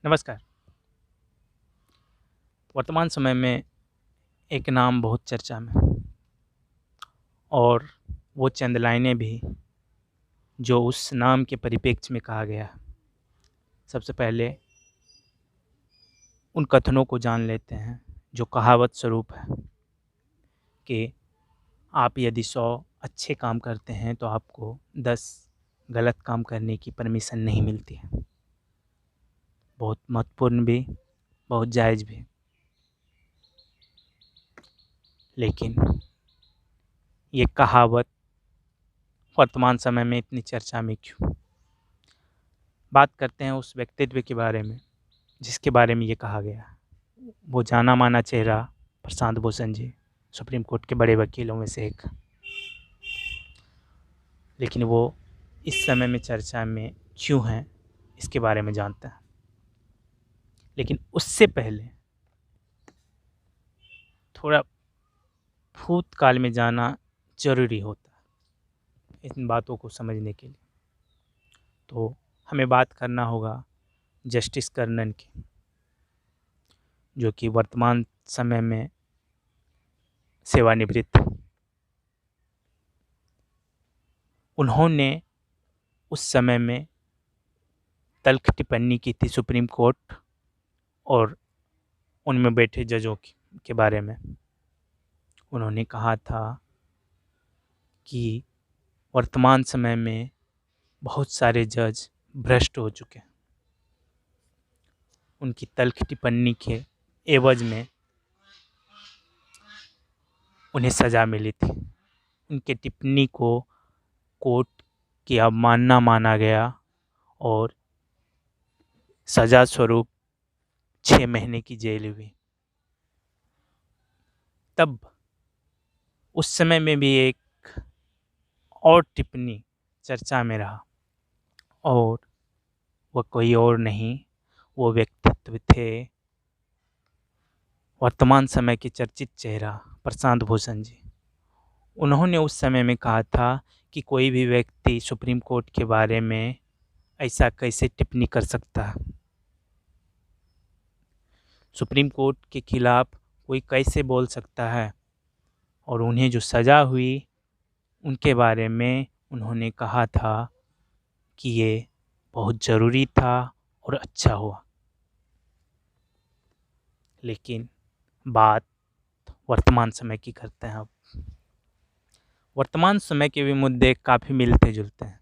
नमस्कार। वर्तमान समय में एक नाम बहुत चर्चा में और वो चंद लाइनें भी जो उस नाम के परिप्रेक्ष्य में कहा गया। सबसे पहले उन कथनों को जान लेते हैं जो कहावत स्वरूप है कि आप यदि 100 अच्छे काम करते हैं तो आपको 10 गलत काम करने की परमिशन नहीं मिलती है। बहुत महत्वपूर्ण भी, बहुत जायज़ भी। लेकिन ये कहावत वर्तमान समय में इतनी चर्चा में क्यों? बात करते हैं उस व्यक्तित्व के बारे में जिसके बारे में ये कहा गया। वो जाना माना चेहरा प्रशांत भूषण जी, सुप्रीम कोर्ट के बड़े वकीलों में से एक। लेकिन वो इस समय में चर्चा में क्यों हैं, इसके बारे में जानते हैं। लेकिन उससे पहले थोड़ा भूतकाल में जाना ज़रूरी होता है इन बातों को समझने के लिए। तो हमें बात करना होगा जस्टिस कर्नन की, जो कि वर्तमान समय में सेवानिवृत्त। उन्होंने उस समय में तल्ख टिप्पणी की थी सुप्रीम कोर्ट और उनमें बैठे जजों के बारे में। उन्होंने कहा था कि वर्तमान समय में बहुत सारे जज भ्रष्ट हो चुके हैं। उनकी तल्ख टिप्पणी के एवज में उन्हें सज़ा मिली थी। उनके टिप्पणी को कोर्ट की अवमानना माना गया और सज़ा स्वरूप 6 महीने की जेल हुई। तब उस समय में भी एक और टिप्पणी चर्चा में रहा और वह कोई और नहीं, वो व्यक्तित्व थे वर्तमान समय के चर्चित चेहरा प्रशांत भूषण जी। उन्होंने उस समय में कहा था कि कोई भी व्यक्ति सुप्रीम कोर्ट के बारे में ऐसा कैसे टिप्पणी कर सकता है। सुप्रीम कोर्ट के खिलाफ कोई कैसे बोल सकता है। और उन्हें जो सज़ा हुई उनके बारे में उन्होंने कहा था कि ये बहुत ज़रूरी था और अच्छा हुआ। लेकिन बात वर्तमान समय की करते हैं। अब वर्तमान समय के भी मुद्दे काफ़ी मिलते जुलते हैं।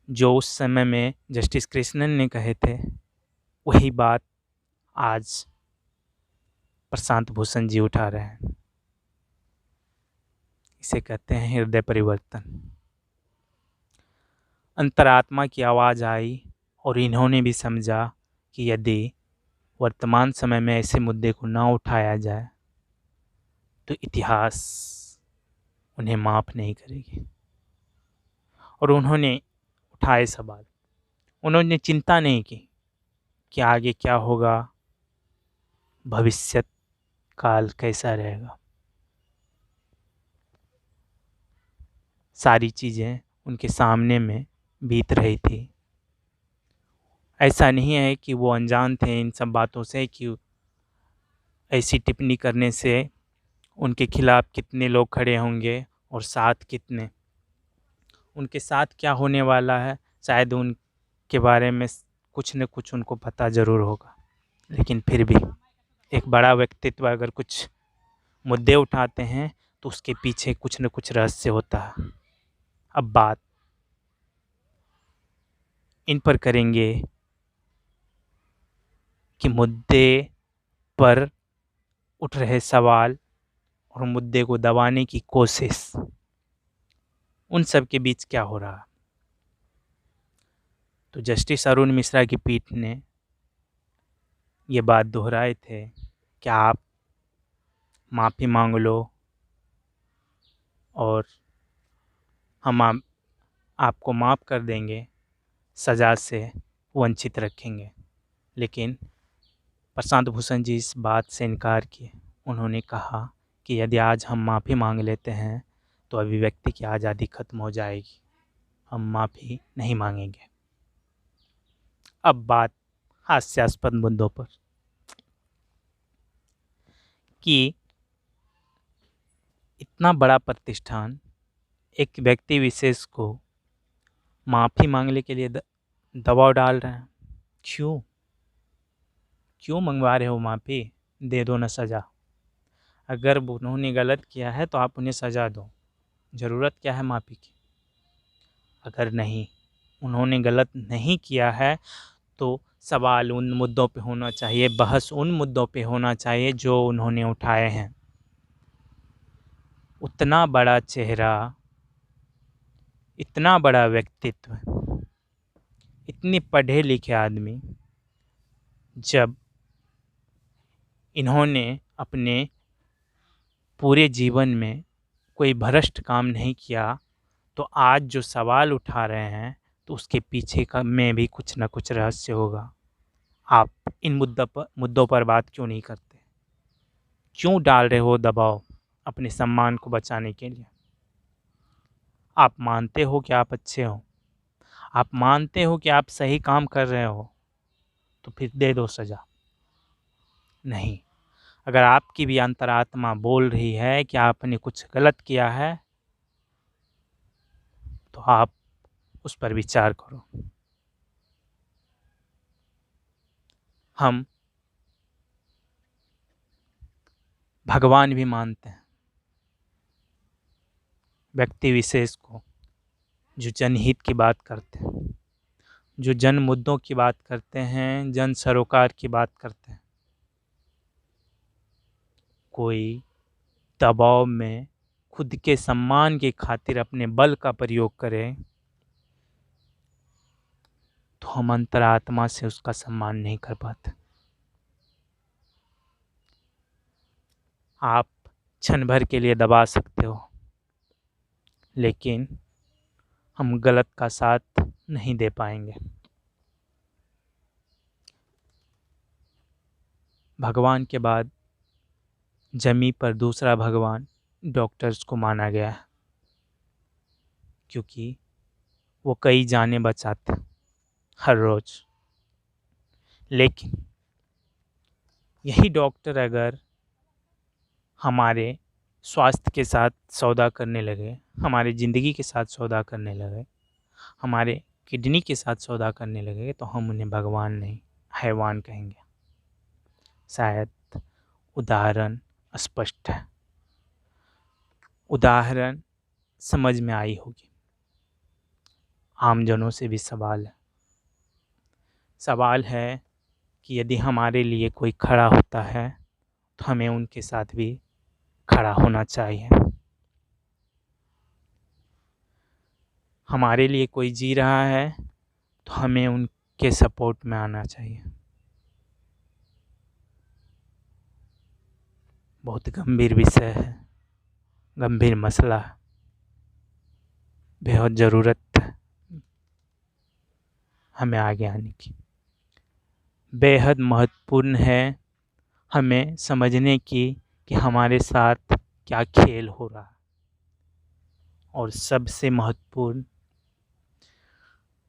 जो उस समय में जस्टिस कृष्णन ने कहे थे वही बात आज प्रशांत भूषण जी उठा रहे हैं। इसे कहते हैं हृदय परिवर्तन। अंतरात्मा की आवाज़ आई और इन्होंने भी समझा कि यदि वर्तमान समय में ऐसे मुद्दे को ना उठाया जाए तो इतिहास उन्हें माफ़ नहीं करेगी। और उन्होंने उठाए सवाल। उन्होंने चिंता नहीं की कि आगे क्या होगा, भविष्य काल कैसा रहेगा। सारी चीज़ें उनके सामने में बीत रही थी। ऐसा नहीं है कि वो अनजान थे इन सब बातों से कि ऐसी टिप्पणी करने से उनके खिलाफ कितने लोग खड़े होंगे और साथ कितने, उनके साथ क्या होने वाला है शायद उनके बारे में कुछ न कुछ उनको पता ज़रूर होगा। लेकिन फिर भी एक बड़ा व्यक्तित्व अगर कुछ मुद्दे उठाते हैं तो उसके पीछे कुछ न कुछ रहस्य होता है। अब बात इन पर करेंगे कि मुद्दे पर उठ रहे सवाल और मुद्दे को दबाने की कोशिश, उन सब के बीच क्या हो रहा। तो जस्टिस अरुण मिश्रा की पीठ ने ये बात दोहराए थे कि आप माफ़ी मांग लो और हम आपको माफ़ कर देंगे, सज़ा से वंचित रखेंगे। लेकिन प्रशांत भूषण जी इस बात से इनकार किए। उन्होंने कहा कि यदि आज हम माफ़ी मांग लेते हैं तो अभिव्यक्ति की आज़ादी खत्म हो जाएगी, हम माफ़ी नहीं मांगेंगे। अब बात हास्यास्पद मुद्दों पर कि इतना बड़ा प्रतिष्ठान एक व्यक्ति विशेष को माफ़ी मांगने के लिए दबाव डाल रहे हैं। क्यों क्यों मंगवा रहे हो माफ़ी? दे दो ना सज़ा। अगर उन्होंने गलत किया है तो आप उन्हें सज़ा दो। ज़रूरत क्या है माफ़ी की? अगर नहीं, उन्होंने गलत नहीं किया है तो सवाल उन मुद्दों पे होना चाहिए, बहस उन मुद्दों पे होना चाहिए जो उन्होंने उठाए हैं। उतना बड़ा चेहरा, इतना बड़ा व्यक्तित्व, इतने पढ़े लिखे आदमी, जब इन्होंने अपने पूरे जीवन में कोई भ्रष्ट काम नहीं किया तो आज जो सवाल उठा रहे हैं तो उसके पीछे का में भी कुछ ना कुछ रहस्य होगा। आप इन मुद्दों पर बात क्यों नहीं करते? क्यों डाल रहे हो दबाव अपने सम्मान को बचाने के लिए? आप मानते हो कि आप अच्छे हो, आप मानते हो कि आप सही काम कर रहे हो, तो फिर दे दो सज़ा। नहीं, अगर आपकी भी अंतरात्मा बोल रही है कि आपने कुछ गलत किया है तो आप उस पर विचार करो। हम भगवान भी मानते हैं व्यक्ति विशेष को, जो जनहित की बात करते हैं, जो जन मुद्दों की बात करते हैं, जन सरोकार की बात करते हैं। कोई दबाव में खुद के सम्मान की खातिर अपने बल का प्रयोग करे तो हम अंतरात्मा से उसका सम्मान नहीं कर पाते। आप क्षण भर के लिए दबा सकते हो, लेकिन हम गलत का साथ नहीं दे पाएंगे। भगवान के बाद जमी पर दूसरा भगवान डॉक्टर्स को माना गया है, क्योंकि वो कई जानें बचाते हर रोज। लेकिन यही डॉक्टर अगर हमारे स्वास्थ्य के साथ सौदा करने लगे, हमारे ज़िंदगी के साथ सौदा करने लगे, हमारे किडनी के साथ सौदा करने लगे, तो हम उन्हें भगवान नहीं हैवान कहेंगे। शायद उदाहरण स्पष्ट है, उदाहरण समझ में आई होगी। आमजनों से भी सवाल है कि यदि हमारे लिए कोई खड़ा होता है तो हमें उनके साथ भी खड़ा होना चाहिए। हमारे लिए कोई जी रहा है तो हमें उनके सपोर्ट में आना चाहिए। बहुत गंभीर विषय है, गंभीर मसला है, बेहद ज़रूरत है हमें आगे आने की। बेहद महत्वपूर्ण है हमें समझने की कि हमारे साथ क्या खेल हो रहा है, और सबसे महत्वपूर्ण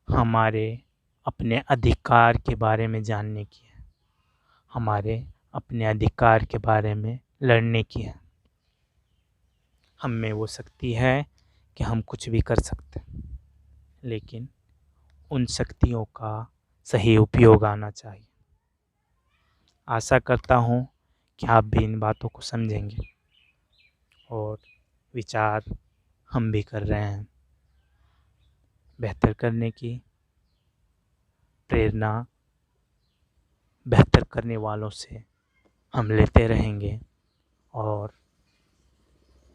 हमारे अपने अधिकार के बारे में जानने की है, हमारे अपने अधिकार के बारे में लड़ने की है। हम में वो शक्ति है कि हम कुछ भी कर सकते हैं, लेकिन उन शक्तियों का सही उपयोग आना चाहिए। आशा करता हूँ कि आप भी इन बातों को समझेंगे और विचार हम भी कर रहे हैं। बेहतर करने की प्रेरणा बेहतर करने वालों से हम लेते रहेंगे और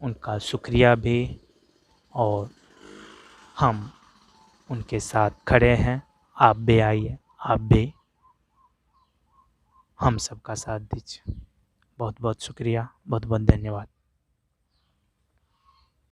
उनका शुक्रिया भी, और हम उनके साथ खड़े हैं। आप भी आइए, आप भी हम सबका साथ दीजिए। बहुत बहुत शुक्रिया, बहुत बहुत धन्यवाद।